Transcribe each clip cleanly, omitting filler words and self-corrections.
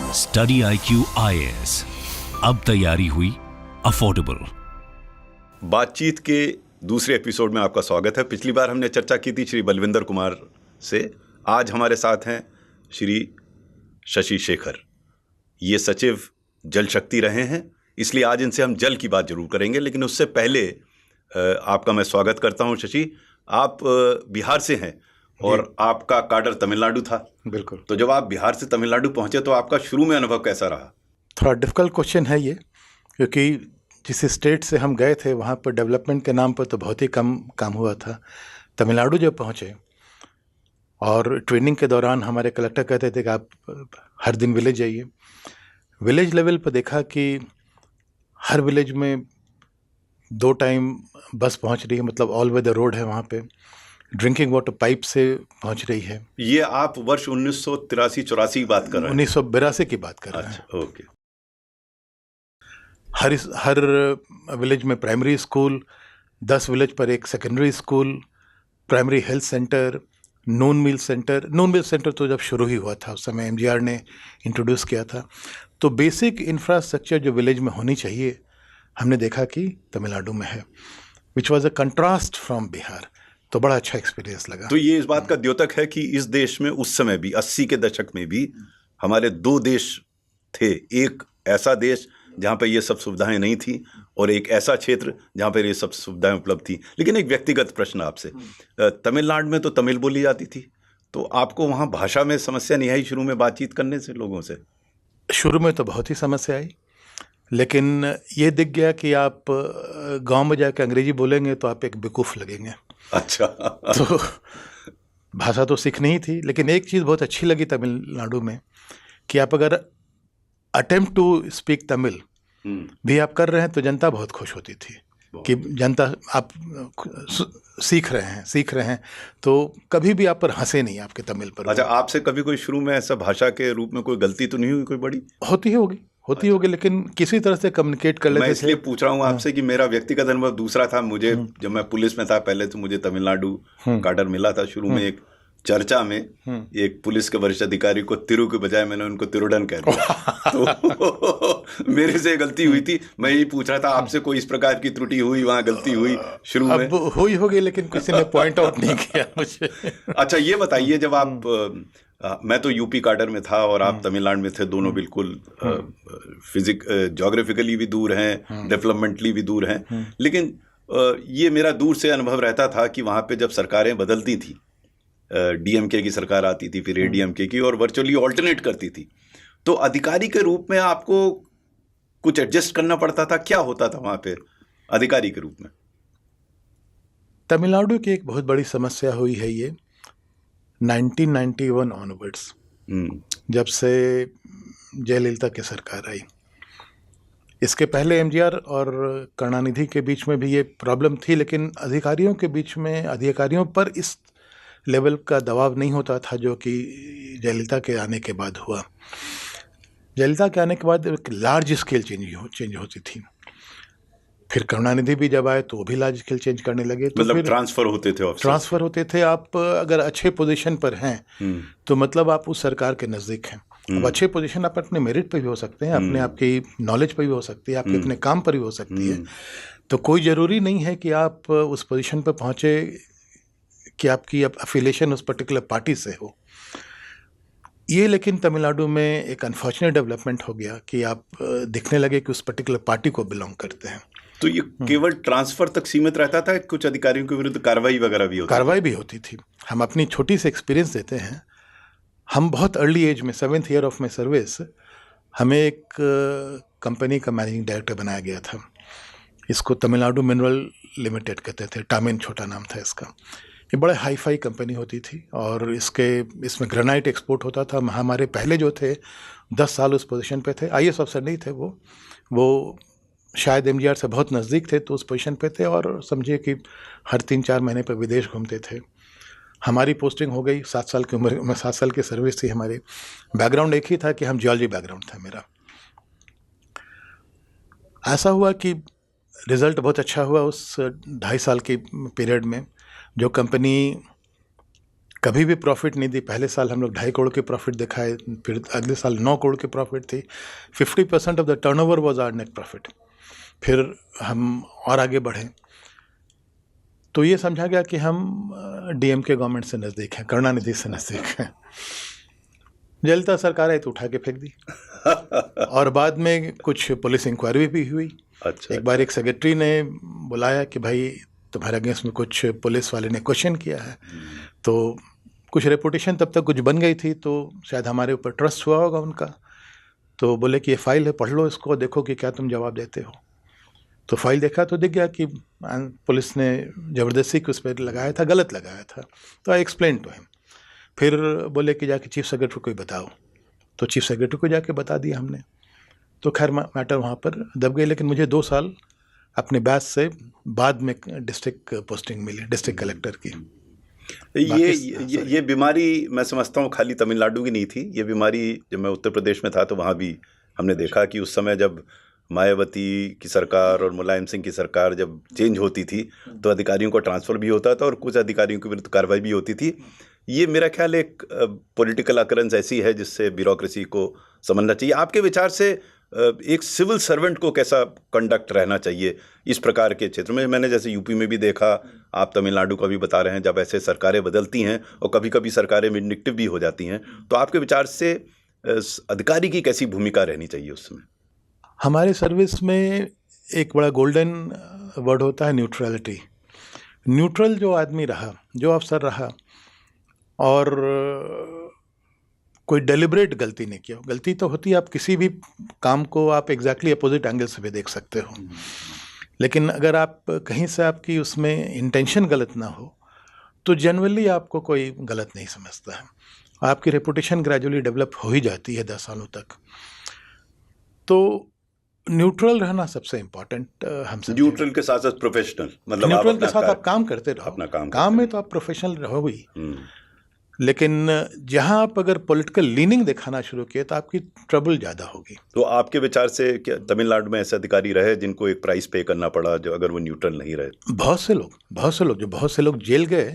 Study IQ IAS, अब तैयारी हुई अफोर्डेबल। बातचीत के दूसरे एपिसोड में आपका स्वागत है। पिछली बार हमने चर्चा की थी श्री बलविंदर कुमार से। आज हमारे साथ हैं श्री शशि शेखर। ये सचिव जल शक्ति रहे हैं, इसलिए आज इनसे हम जल की बात जरूर करेंगे। लेकिन उससे पहले आपका मैं स्वागत करता हूं। शशि, आप बिहार से हैं और आपका काडर तमिलनाडु था। बिल्कुल। तो जब आप बिहार से तमिलनाडु पहुंचे तो आपका शुरू में अनुभव कैसा रहा? थोड़ा डिफ़िकल्ट क्वेश्चन है ये, क्योंकि जिस स्टेट से हम गए थे वहाँ पर डेवलपमेंट के नाम पर तो बहुत ही कम काम हुआ था। तमिलनाडु जब पहुँचे और ट्रेनिंग के दौरान हमारे कलेक्टर कहते थे कि आप हर दिन विलेज जाइए। विलेज लेवल पर देखा कि हर विलेज में 2 टाइम बस पहुँच रही है, मतलब ऑल वे द रोड है वहाँ पे। ड्रिंकिंग वाटर पाइप से पहुँच रही है। ये आप वर्ष 1983-84 की बात कर रहे हैं? 1982 की बात कर रहे हैं। अच्छा, ओके। हर विलेज में प्राइमरी स्कूल, 10 विलेज पर एक secondary school, primary health centre, noon meal centre. Noon meal centre तो जब शुरू ही हुआ था, उस समय MGR ने इंट्रोड्यूस किया था। तो बेसिक इंफ्रास्ट्रक्चर जो विलेज में होनी चाहिए, हमने देखा कि तमिलनाडु में है, which was a contrast from Bihar. तो बड़ा अच्छा एक्सपीरियंस लगा। तो ये इस बात का द्योतक है कि इस देश में उस समय भी 80 के दशक में भी हमारे 2 देश थे। एक ऐसा देश जहाँ पे ये सब सुविधाएं नहीं थी और एक ऐसा क्षेत्र जहाँ पर ये सब सुविधाएं उपलब्ध थी। लेकिन एक व्यक्तिगत प्रश्न आपसे, तमिलनाडु में तो तमिल बोली जाती थी, तो आपको वहाँ भाषा में समस्या नहीं आई शुरू में बातचीत करने से लोगों से? शुरू में तो बहुत ही समस्या आई, लेकिन ये दिख गया कि आप गांव में जाकर अंग्रेजी बोलेंगे तो आप एक बेवकूफ़ लगेंगे। अच्छा। तो भाषा तो सीखनी ही थी, लेकिन एक चीज़ बहुत अच्छी लगी तमिलनाडु में कि आप अगर अटेम्प्ट टू स्पीक तमिल भी आप कर रहे हैं तो जनता बहुत खुश होती थी कि जनता आप सीख रहे हैं तो कभी भी आप पर हंसे नहीं आपके तमिल पर। अच्छा, आपसे कभी कोई शुरू में ऐसा भाषा के रूप में कोई गलती तो नहीं हुई कोई बड़ी? होती होगी, लेकिन किसी तरह से कम्युनिकेट कर लेते थे। मैं इसलिए पूछ रहा हूँ आपसे कि मेरा व्यक्तिगत अनुभव दूसरा था। मुझे जब मैं पुलिस में था पहले, तो मुझे तमिलनाडु काडर मिला था। शुरू में एक चर्चा में एक पुलिस के वरिष्ठ अधिकारी को तिरु के बजाय मैंने उनको तिरुडन कह दिया। तो मेरे से गलती हुई थी। मैं यही पूछ रहा था आपसे, कोई इस प्रकार की त्रुटि हुई, वहाँ गलती हुई शुरू में? अब हुई होगी, लेकिन किसी ने पॉइंट आउट नहीं किया मुझे। अच्छा, ये बताइए, जब आप मैं तो यूपी काडर में था और आप तमिलनाडु में थे, दोनों बिल्कुल ज्योग्राफिकली भी दूर हैं, डेवलपमेंटली भी दूर हैं। लेकिन ये मेरा दूर से अनुभव रहता था कि वहाँ पे जब सरकारें बदलती थी, DMK की सरकार आती थी, फिर ADMK की, और वर्चुअली ऑल्टरनेट करती थी, तो अधिकारी के रूप में आपको कुछ एडजस्ट करना पड़ता था? क्या होता था वहाँ पे अधिकारी के रूप में? तमिलनाडु की एक बहुत बड़ी समस्या हुई है ये 1991 ऑनवर्ड्स, जब से जयललिता की सरकार आई। इसके पहले MGR और करुणानिधि के बीच में भी ये प्रॉब्लम थी, लेकिन अधिकारियों पर इस लेवल का दबाव नहीं होता था जो कि जयललिता के आने के बाद हुआ। जयललिता के आने के बाद एक लार्ज स्केल चेंज होती थी। फिर करुणानिधि भी जब आए तो वो भी लार्ज स्केल चेंज करने लगे। तो मतलब फिर ट्रांसफर होते थे। आप अगर अच्छे पोजीशन पर हैं तो मतलब आप उस सरकार के नज़दीक हैं। अब अच्छे पोजीशन आप अपने मेरिट पे भी हो सकते हैं, अपने आपकी नॉलेज पे भी हो सकती है, आपके अपने काम पर भी हो सकती है। तो कोई ज़रूरी नहीं है कि आप उस पोजीशन पर पहुँचे कि आपकी अफिलिएशन उस पर्टिकुलर पार्टी से हो। ये लेकिन तमिलनाडु में एक अनफॉर्चुनेट डेवलपमेंट हो गया कि आप दिखने लगे कि उस पर्टिकुलर पार्टी को बिलोंग करते हैं। तो ये केवल ट्रांसफर तक सीमित रहता था? कुछ अधिकारियों के विरुद्ध कार्रवाई वगैरह भी होती थी? हम अपनी छोटी सी एक्सपीरियंस देते हैं। हम बहुत अर्ली एज में, 7th year of my service, हमें एक कंपनी का मैनेजिंग डायरेक्टर बनाया गया था। इसको तमिलनाडु मिनरल लिमिटेड कहते थे, टामिन छोटा नाम था इसका। ये बड़े हाई फाई कंपनी होती थी और इसमें ग्रेनाइट एक्सपोर्ट होता था। हमारे पहले जो थे 10 साल उस पोजीशन पे थे। IAS अफसर नहीं थे वो शायद MGR से बहुत नज़दीक थे, तो उस पोजीशन पे थे और समझिए कि हर 3-4 महीने पर विदेश घूमते थे। हमारी पोस्टिंग हो गई 7 साल की उम्र में, 7 साल की सर्विस थी हमारी। बैकग्राउंड एक ही था कि हम जियोलॉजी बैकग्राउंड था मेरा। ऐसा हुआ कि रिज़ल्ट बहुत अच्छा हुआ उस 2.5 साल के पीरियड में। जो कंपनी कभी भी प्रॉफिट नहीं दी। पहले साल हम लोग 2.5 करोड़ के प्रॉफिट दिखाए, फिर अगले साल 9 करोड़ के प्रॉफिट थी। 50% of the turnover was our net profit. फिर हम और आगे बढ़े तो ये समझा गया कि हम डीएमके गवर्नमेंट से नज़दीक हैं, करुणानिधि से नज़दीक हैं। जयललिता सरकार आई तो उठा के फेंक दी। और बाद में कुछ पुलिस इंक्वायरी भी हुई। अच्छा, एक बार एक सेक्रेटरी ने बुलाया कि भाई तुम्हारे अगेंस्ट में कुछ पुलिस वाले ने क्वेश्चन किया है, तो कुछ रेपुटेशन तब तक कुछ बन गई थी, तो शायद हमारे ऊपर ट्रस्ट हुआ होगा उनका। तो बोले कि ये फाइल है, पढ़ लो इसको, देखो कि क्या तुम जवाब देते हो। तो फाइल देखा तो दिख गया कि पुलिस ने ज़बरदस्ती उस पर लगाया था, गलत लगाया था। तो आई एक्सप्लेन टू हिम। फिर बोले कि जाके चीफ सेक्रेटरी को ही बताओ, तो चीफ सेक्रेटरी को जाके बता दिया हमने। तो खैर मैटर वहाँ पर दब गई। लेकिन मुझे 2 साल अपने बैच से बाद में डिस्ट्रिक्ट पोस्टिंग मिली, डिस्ट्रिक्ट कलेक्टर की। ये बीमारी मैं समझता हूँ खाली तमिलनाडु की नहीं थी। ये बीमारी जब मैं उत्तर प्रदेश में था तो वहाँ भी हमने देखा कि उस समय जब मायावती की सरकार और मुलायम सिंह की सरकार जब चेंज होती थी तो अधिकारियों को ट्रांसफ़र भी होता था और कुछ अधिकारियों के विरुद्ध कार्रवाई भी होती थी। ये मेरा ख्याल एक पॉलिटिकल अकरेंस ऐसी है जिससे ब्यूरोक्रेसी को समझना चाहिए। आपके विचार से एक सिविल सर्वेंट को कैसा कंडक्ट रहना चाहिए इस प्रकार के क्षेत्र में? मैंने जैसे यूपी में भी देखा, आप तमिलनाडु का भी बता रहे हैं, जब ऐसे सरकारें बदलती हैं और कभी कभी सरकारें विंडिक्टिव भी हो जाती हैं, तो आपके विचार से अधिकारी की कैसी भूमिका रहनी चाहिए उस समय? हमारे सर्विस में एक बड़ा गोल्डन वर्ड होता है न्यूट्रलिटी। न्यूट्रल जो आदमी रहा, जो अफसर रहा, और कोई डेलिब्रेट गलती नहीं किया। गलती तो होती है, आप किसी भी काम को आप एग्जैक्टली अपोजिट एंगल से भी देख सकते हो, लेकिन अगर आप कहीं से आपकी उसमें इंटेंशन गलत ना हो तो जनरली आपको कोई गलत नहीं समझता है। आपकी रेपुटेशन ग्रेजुअली डेवलप हो ही जाती है 10 सालों तक। तो न्यूट्रल रहना सबसे इम्पोर्टेंट हम समझें। न्यूट्रल के साथ साथ प्रोफेशनल, मतलब न्यूट्रल के साथ आप काम करते रहो, अपना काम में तो आप प्रोफेशनल रहो ही। लेकिन जहां आप अगर पॉलिटिकल लीनिंग दिखाना शुरू किए तो आपकी ट्रबल ज़्यादा होगी। तो आपके विचार से क्या तमिलनाडु में ऐसे अधिकारी रहे जिनको एक प्राइस पे करना पड़ा जो अगर वो न्यूट्रल नहीं रहे? बहुत से लोग जेल गए,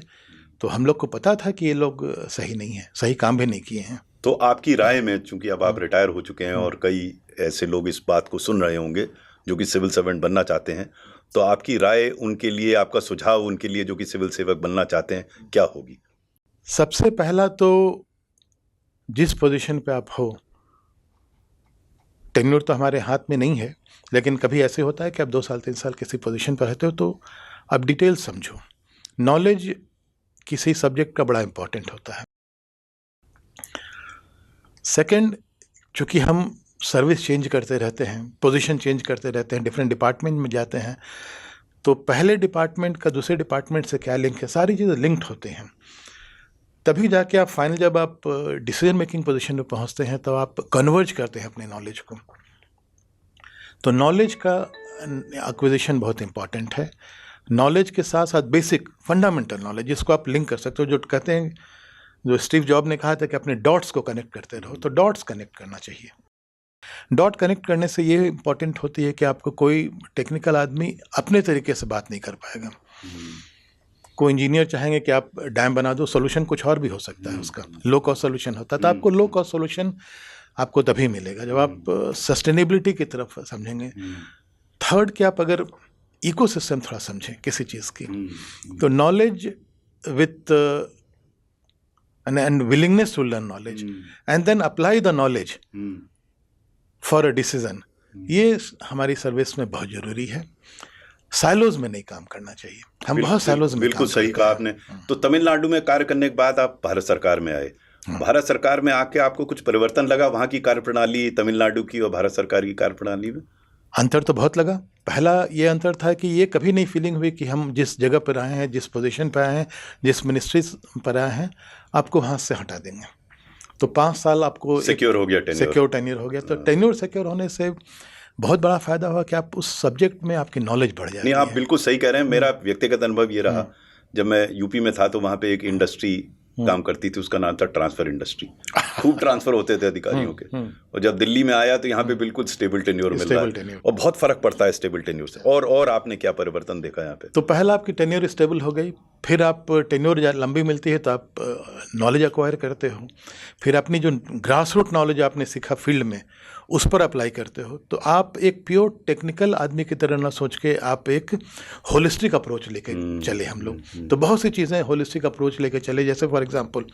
तो हम लोग को पता था कि ये लोग सही नहीं है, सही काम भी नहीं किए हैं। तो आपकी राय में, चूंकि अब आप रिटायर हो चुके हैं और कई ऐसे लोग इस बात को सुन रहे होंगे जो कि सिविल सर्वेंट बनना चाहते हैं, तो आपकी राय उनके लिए, आपका सुझाव उनके लिए जो कि सिविल सेवक बनना चाहते हैं, क्या होगी? सबसे पहला तो जिस पोजीशन पे आप हो, टेन्योर तो हमारे हाथ में नहीं है, लेकिन कभी ऐसे होता है कि आप 2 साल 3 साल किसी पोजीशन पर रहते हो तो आप डिटेल समझो। नॉलेज किसी सब्जेक्ट का बड़ा इंपॉर्टेंट होता है। सेकंड, चूँकि हम सर्विस चेंज करते रहते हैं, पोजीशन चेंज करते रहते हैं, डिफरेंट डिपार्टमेंट में जाते हैं, तो पहले डिपार्टमेंट का दूसरे डिपार्टमेंट से क्या लिंक है, सारी चीज़ें लिंक्ड होते हैं। तभी जाके आप फाइनल जब आप डिसीजन मेकिंग पोजीशन में पहुंचते हैं तो आप कन्वर्ज करते हैं अपने नॉलेज को। तो नॉलेज का एक्विजिशन बहुत इंपॉर्टेंट है। नॉलेज के साथ साथ बेसिक फंडामेंटल नॉलेज, जिसको आप लिंक कर सकते हो, जो कहते हैं, जो स्टीव जॉब ने कहा था कि अपने डॉट्स को कनेक्ट करते रहो, तो डॉट्स कनेक्ट करना चाहिए। डॉट कनेक्ट करने से ये इंपॉर्टेंट होती है कि आपको कोई टेक्निकल आदमी अपने तरीके से बात नहीं कर पाएगा। कोई इंजीनियर चाहेंगे कि आप डैम बना दो, सोल्यूशन कुछ और भी हो सकता है, उसका लो कॉस्ट सोल्यूशन होता है, तो आपको लो कॉस्ट सोल्यूशन आपको तभी मिलेगा जब आप सस्टेनेबिलिटी की तरफ समझेंगे। थर्ड, कि आप अगर इकोसिस्टम थोड़ा समझें किसी चीज़ की, तो knowledge with and willingness to learn knowledge and then apply the knowledge for a decision, ये हमारी सर्विस में बहुत ज़रूरी है। साइलोज में नहीं काम करना चाहिए, हम बहुत साइलोज में। बिल्कुल सही कहा आपने। तो तमिलनाडु में कार्य करने के बाद आप भारत सरकार में आए। भारत सरकार में आके आपको कुछ परिवर्तन लगा वहाँ की कार्यप्रणाली, तमिलनाडु की और भारत सरकार की कार्यप्रणाली में? अंतर तो बहुत लगा। पहला ये अंतर था कि ये कभी नहीं फीलिंग हुई कि हम जिस जगह पर आए हैं, जिस पोजीशन पर आए हैं, जिस मिनिस्ट्री पर आए हैं, आपको हाथ से हटा देंगे। तो 5 साल आपको सिक्योर हो गया, सिक्योर टेन्योर हो गया। तो टेन्योर सिक्योर होने से बहुत बड़ा फायदा हुआ कि आप उस सब्जेक्ट में आपकी नॉलेज बढ़ जाती है। नहीं, आप बिल्कुल सही कह रहे हैं। मेरा व्यक्तिगत अनुभव ये रहा, जब मैं यूपी में था तो वहाँ पे एक इंडस्ट्री काम करती थी, उसका नाम था ट्रांसफर इंडस्ट्री। खूब ट्रांसफर होते थे अधिकारियों के, और जब दिल्ली में आया तो यहाँ पे बिल्कुल स्टेबल टेन्योर मिल रहा है, और बहुत फर्क पड़ता है स्टेबल टेन्योर से। और आपने क्या परिवर्तन देखा यहाँ पे? तो पहला आपकी टेन्योर स्टेबल हो गई, फिर आप टेन्योर लंबी मिलती है तो आप नॉलेज एक्वायर करते हो, फिर अपनी जो ग्रास रूट नॉलेज आपने सीखा फील्ड में उस पर अप्लाई करते हो, तो आप एक प्योर टेक्निकल आदमी की तरह ना सोच के आप एक होलिस्टिक अप्रोच लेके चले। हम लोग तो बहुत सी चीज़ें होलिस्टिक अप्रोच लेके चले। जैसे फॉर एग्जांपल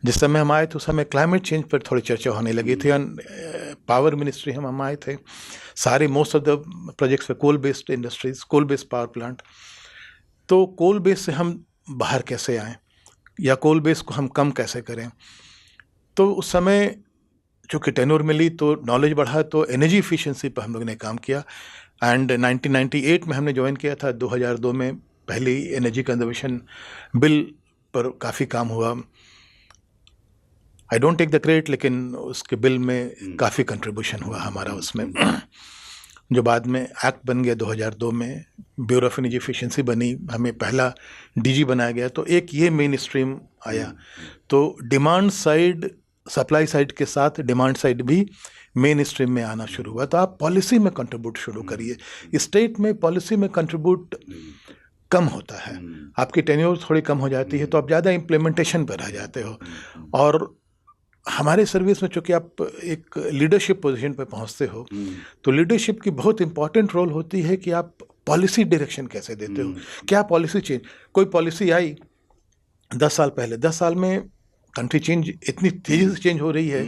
जिस समय हम आए तो उस समय क्लाइमेट चेंज पर थोड़ी चर्चा होने लगी थी, पावर मिनिस्ट्री हम आए थे, सारे मोस्ट ऑफ द प्रोजेक्ट्स पे coal based industries, coal based power plant, तो कोल बेस से हम बाहर कैसे आएँ या कोल बेस को हम कम कैसे करें। तो उस समय चूँकि टेन्योर मिली तो नॉलेज बढ़ा, तो एनर्जी इफिशिएंसी पर हम लोग ने काम किया, एंड 1998 में हमने ज्वाइन किया था। 2002 में पहली एनर्जी कंजर्वेशन बिल पर काफ़ी काम हुआ। I don't take the credit, लेकिन उसके बिल में काफ़ी कंट्रीब्यूशन हुआ हमारा उसमें, जो बाद में एक्ट बन गया 2002 में, ब्यूरो ऑफ एनर्जी एफिशिएंसी बनी, हमें पहला डीजी बनाया गया। तो एक ये मेन स्ट्रीम आया, तो डिमांड साइड सप्लाई साइड के साथ डिमांड साइड भी मेन स्ट्रीम में आना शुरू हुआ। तो आप पॉलिसी में कंट्रीब्यूट शुरू करिए। स्टेट में पॉलिसी में कंट्रीब्यूट कम होता है, आपकी टेन्योर थोड़ी कम हो जाती है, तो आप ज़्यादा इम्प्लीमेंटेशन पर रह जाते हो। और हमारे सर्विस में चूँकि आप एक लीडरशिप पोजीशन पे पहुंचते हो, तो लीडरशिप की बहुत इंपॉर्टेंट रोल होती है कि आप पॉलिसी डायरेक्शन कैसे देते हो, क्या पॉलिसी चेंज। कोई पॉलिसी आई 10 साल पहले, 10 साल में कंट्री चेंज इतनी तेज़ी से चेंज हो रही है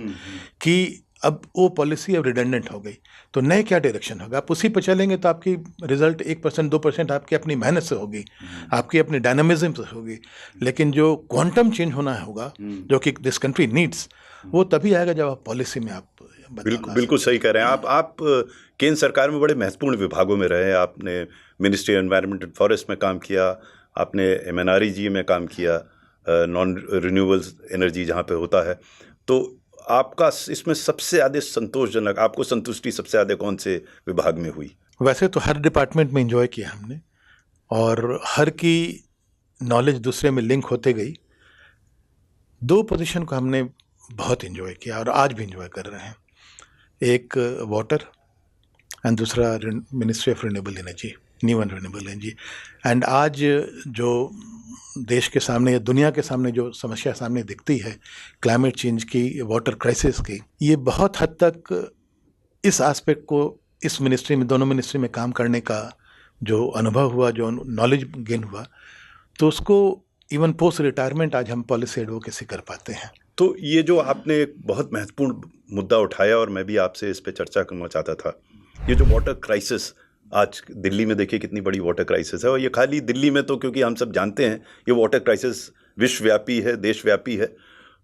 कि अब वो पॉलिसी अब रिडेंडेंट हो गई, तो नए क्या डायरेक्शन होगा। आप उसी पर चलेंगे तो आपकी रिजल्ट 1% 2% आपकी अपनी मेहनत से होगी, आपकी अपनी डायनामिज्म से होगी, लेकिन जो क्वांटम चेंज होना होगा जो कि दिस कंट्री नीड्स, वो तभी आएगा जब आप पॉलिसी में आप बिल्कुल सही कह रहे हैं आप केंद्र सरकार में बड़े महत्वपूर्ण विभागों में रहे। आपने मिनिस्ट्री एनवायरनमेंट एंड फॉरेस्ट में काम किया, आपने MNREGA में काम किया, नॉन रिन्यूएबल्स एनर्जी जहाँ पे होता है। तो आपका इसमें सबसे ज़्यादा संतोषजनक, आपको संतुष्टि सबसे ज़्यादा कौन से विभाग में हुई? वैसे तो हर डिपार्टमेंट में एंजॉय किया हमने, और हर की नॉलेज दूसरे में लिंक होते गई। 2 पोजीशन को हमने बहुत एंजॉय किया और आज भी एंजॉय कर रहे हैं, एक वाटर एंड दूसरा ministry of renewable energy, new and renewable energy. And आज जो देश के सामने या दुनिया के सामने जो समस्या सामने दिखती है क्लाइमेट चेंज की, वाटर क्राइसिस की, ये बहुत हद तक इस एस्पेक्ट को इस मिनिस्ट्री में, दोनों मिनिस्ट्री में काम करने का जो अनुभव हुआ, जो नॉलेज गेन हुआ, तो उसको इवन पोस्ट रिटायरमेंट आज हम पॉलिसी एडवोकेसी कर पाते हैं। तो ये जो आपने एक बहुत महत्वपूर्ण मुद्दा उठाया और मैं भी आपसे इस पे चर्चा करना चाहता था, ये जो वाटर क्राइसिस आज दिल्ली में देखिए कितनी बड़ी वाटर क्राइसिस है, और ये खाली दिल्ली में तो क्योंकि हम सब जानते हैं ये वाटर क्राइसिस विश्वव्यापी है, देशव्यापी है।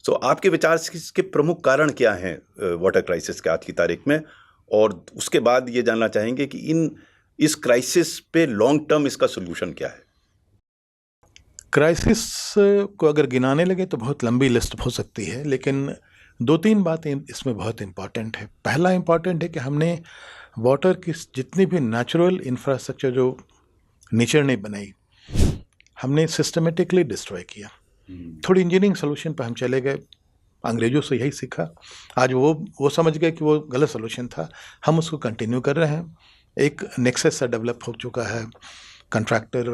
तो आपके विचार से इसके प्रमुख कारण क्या हैं वाटर क्राइसिस के आज की तारीख में, और उसके बाद ये जानना चाहेंगे कि इस क्राइसिस पे लॉन्ग टर्म इसका सोल्यूशन क्या है? क्राइसिस को अगर गिनाने लगे तो बहुत लंबी लिस्ट हो सकती है, लेकिन 2-3 बातें इसमें बहुत इम्पॉर्टेंट है। पहला इम्पॉर्टेंट है कि हमने वाटर की जितनी भी नेचुरल इंफ्रास्ट्रक्चर जो नेचर ने बनाई, हमने सिस्टमेटिकली डिस्ट्रॉय किया। थोड़ी इंजीनियरिंग सोल्यूशन पर हम चले गए, अंग्रेजों से यही सीखा, आज वो समझ गए कि वो गलत सोल्यूशन था, हम उसको कंटिन्यू कर रहे हैं। एक नेक्सस सा डेवलप हो चुका है कॉन्ट्रैक्टर,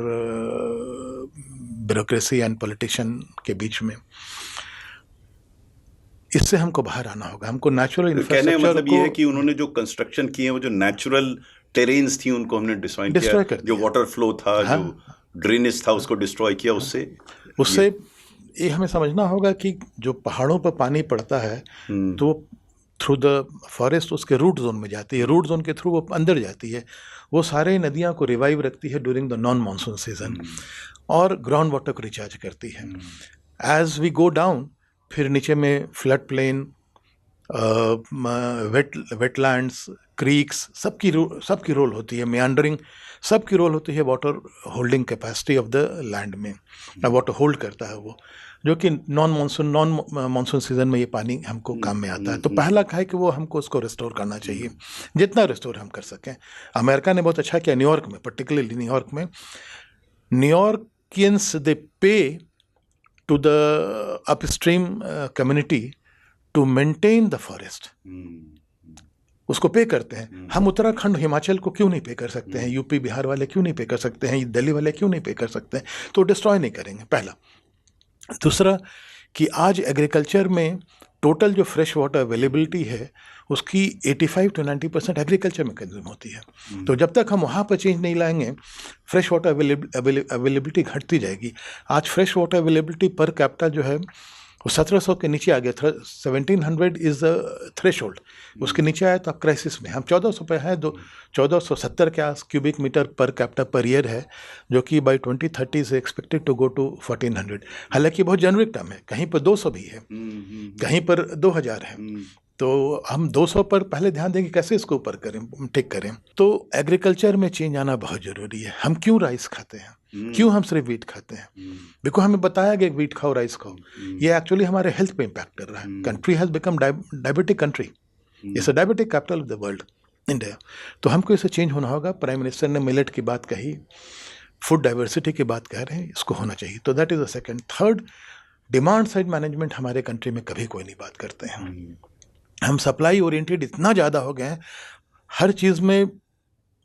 ब्यूरोक्रेसी एंड पॉलिटिशियन के बीच में। इससे हमको बाहर आना होगा, हमको नेचुरल इंफ्रास्ट्रक्चर कहने मतलब ये है कि उन्होंने जो कंस्ट्रक्शन किए हैं वो जो नेचुरल टेरेन्स थी उनको हमने डिस्ट्रॉय किया, जो वाटर फ्लो था, हाँ, जो ड्रेनेज था उसको डिस्ट्रॉय किया। उससे ये हमें समझना होगा कि जो पहाड़ों पर पानी पड़ता है तो थ्रू द फॉरेस्ट उसके रूट जोन में जाती है, रूट जोन के थ्रू वो अंदर जाती है, वो सारे नदियाँ को रिवाइव रखती है during the non monsoon season, और ग्राउंड वाटर को रिचार्ज करती है। एज वी गो डाउन, फिर नीचे में फ्लड प्लेन, वेटलैंड्स, क्रीक्स, सबकी रोल होती है, मेंडरिंग सबकी रोल होती है water holding capacity of the land में, वाटर होल्ड करता है वो, जो कि नॉन मानसून सीजन में ये पानी हमको काम में आता है। तो पहला है कि वो हमको उसको रिस्टोर करना चाहिए, जितना रिस्टोर हम कर सकें। अमेरिका ने बहुत अच्छा किया, न्यूयॉर्क में, पर्टिकुलरली न्यूयॉर्क में, न्यूयॉर्कियंस दे पे to the upstream community to maintain the forest, उसको पे करते हैं। हम उत्तराखंड हिमाचल को क्यों नहीं पे कर सकते हैं? यूपी बिहार वाले क्यों नहीं पे कर सकते हैं? दिल्ली वाले क्यों नहीं पे कर सकते हैं? तो डिस्ट्रॉय नहीं करेंगे, पहला। दूसरा कि आज एग्रीकल्चर में टोटल जो फ्रेश वाटर अवेलेबिलिटी है उसकी 85 to 90% एग्रीकल्चर में कंज्यूम होती है। तो जब तक हम वहाँ पर चेंज नहीं लाएंगे फ्रेश वाटर अवेलेबिलिटी घटती जाएगी। आज fresh water availability per capita जो है वो 1700 के नीचे आ गया। 1700 इज़ द थ्रेशोल्ड, उसके नीचे आया तो अब क्राइसिस में। हम 1400 पे हैं, 1470 के आस cubic metre per capita per year है, जो कि बाई 2030 से एक्सपेक्टेड टू गो टू 1400। हालांकि बहुत जेनरिक टर्म है, कहीं पर 200 भी है, कहीं पर 2000 है। तो हम 200 पर पहले ध्यान देंगे कैसे इसको ऊपर करें, टिक करें। तो एग्रीकल्चर में चेंज आना बहुत ज़रूरी है। हम क्यों राइस खाते हैं, क्यों हम सिर्फ वीट खाते हैं? बिकॉज हमें बताया गया वीट खाओ राइस खाओ, ये एक्चुअली हमारे हेल्थ पे इम्पैक्ट कर रहा है। Country has become diabetic country, it's a diabetic capital of the world, India. तो हमको इसे चेंज होना होगा। प्राइम मिनिस्टर ने मिलेट की बात कही, फूड डाइवर्सिटी की बात कह रहे हैं, इसको होना चाहिए। तो that is the second. Third, demand side management हमारे कंट्री में कभी कोई नहीं बात करते हैं। हम सप्लाई ओरिएंटेड इतना ज़्यादा हो गए हैं, हर चीज़ में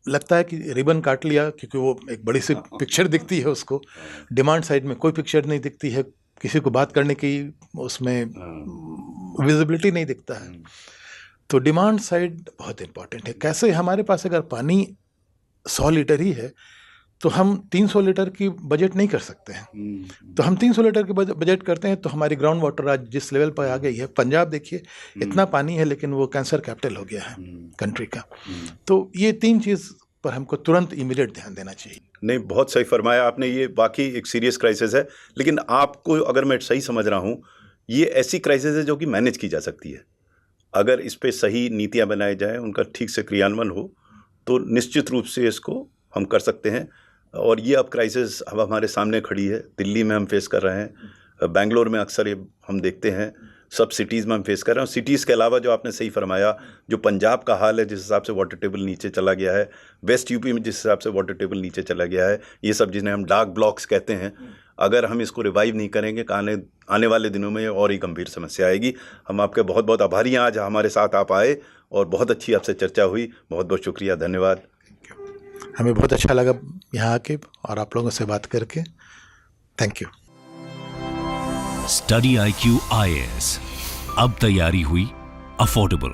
लगता है कि रिबन काट लिया, क्योंकि वो एक बड़ी सी पिक्चर दिखती है उसको। डिमांड साइड में कोई पिक्चर नहीं दिखती है, किसी को बात करने की उसमें विजिबिलिटी नहीं दिखता है। तो डिमांड साइड बहुत इंपॉर्टेंट है। कैसे हमारे पास अगर पानी 100 लीटर ही है तो हम 300 लीटर की बजट नहीं कर सकते हैं। तो हम 300 लीटर की बजट करते हैं तो हमारी ग्राउंड वाटर आज जिस लेवल पर आ गई है, पंजाब देखिए इतना पानी है लेकिन वो कैंसर कैपिटल हो गया है कंट्री का। तो ये 3 चीज़ पर हमको तुरंत इमीडिएट ध्यान देना चाहिए। नहीं, बहुत सही फरमाया आपने। ये वाकई एक सीरियस क्राइसिस है, लेकिन आपको अगर मैं सही समझ रहा हूँ, ये ऐसी क्राइसिस है जो कि मैनेज की जा सकती है। अगर इस पर सही नीतियाँ बनाई जाएँ, उनका ठीक से क्रियान्वयन हो, तो निश्चित रूप से इसको हम कर सकते हैं। और ये अब क्राइसिस अब हमारे सामने खड़ी है, दिल्ली में हम फेस कर रहे हैं, बेंगलोर में अक्सर ये हम देखते हैं, सब सिटीज़ में हम फेस कर रहे हैं। और सिटीज़ के अलावा जो आपने सही फरमाया, जो पंजाब का हाल है जिस हिसाब से वाटर टेबल नीचे चला गया है, वेस्ट यूपी में जिस हिसाब से वाटर टेबल नीचे चला गया है, ये सब जिन्हें हम डार्क ब्लॉक्स कहते हैं, अगर हम इसको रिवाइव नहीं करेंगे आने वाले दिनों में और ही गंभीर समस्या आएगी। हम आपके बहुत बहुत आभारी हैं, आज हमारे साथ आप आए और बहुत अच्छी आपसे चर्चा हुई। बहुत बहुत शुक्रिया, धन्यवाद। हमें बहुत अच्छा लगा यहाँ आके और आप लोगों से बात करके। Thank you. Study IQ IAS, अब तैयारी हुई अफोर्डेबल।